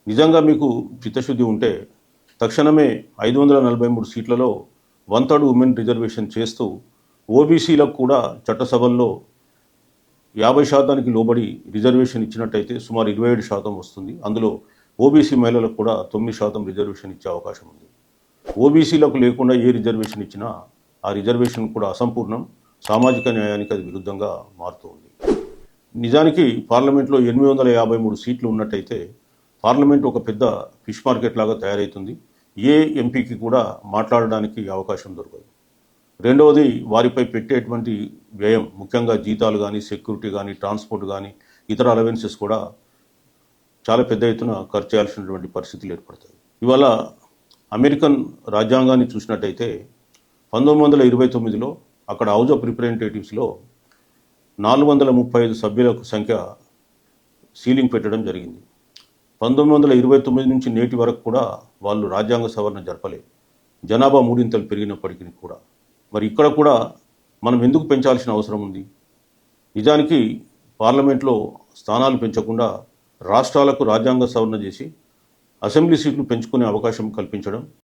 నిజంగా మీకు చిత్తశుద్ధి ఉంటే తక్షణమే 543 సీట్లలో 1/3 ఉమెన్ రిజర్వేషన్ చేస్తూ ఓబీసీలకు కూడా చట్టసభల్లో 50% లోబడి రిజర్వేషన్ ఇచ్చినట్టయితే సుమారు 27% వస్తుంది. అందులో ఓబీసీ మహిళలకు కూడా 9% రిజర్వేషన్ ఇచ్చే అవకాశం ఉంది. ఓబీసీలకు లేకుండా ఏ రిజర్వేషన్ ఇచ్చినా ఆ రిజర్వేషన్ కూడా అసంపూర్ణం, సామాజిక న్యాయానికి అది విరుద్ధంగా మారుతుంది. నిజానికి పార్లమెంట్లో 853 సీట్లు ఉన్నట్టయితే పార్లమెంట్ ఒక పెద్ద ఫిష్ మార్కెట్ లాగా తయారవుతుంది. ఏ ఎంపీకి కూడా మాట్లాడడానికి అవకాశం దొరకదు. రెండవది, వారిపై పెట్టేటువంటి వ్యయం, ముఖ్యంగా జీతాలు కానీ, సెక్యూరిటీ కానీ, ట్రాన్స్పోర్ట్ కానీ, ఇతర అలవెన్సెస్ కూడా చాలా పెద్ద ఎత్తున ఖర్చు చేయాల్సినటువంటి పరిస్థితులు ఏర్పడతాయి. ఇవాళ అమెరికన్ రాజ్యాంగాన్ని చూసినట్టయితే 1929లో అక్కడ హౌస్ ఆఫ్ రిప్రజెంటేటివ్స్లో 435 సభ్యుల సంఖ్య సీలింగ్ పెట్టడం జరిగింది. 1929 నుంచి నేటి వరకు కూడా వాళ్ళు రాజ్యాంగ సవరణ జరపలేదు. జనాభా మూడింతలు పెరిగినప్పటికీ కూడా. మరి ఇక్కడ కూడా మనం ఎందుకు పెంచాల్సిన అవసరం ఉంది? నిజానికి పార్లమెంట్లో స్థానాలు పెంచకుండా రాష్ట్రాలకు రాజ్యాంగ సవరణ చేసి అసెంబ్లీ సీట్లు పెంచుకునే అవకాశం కల్పించడం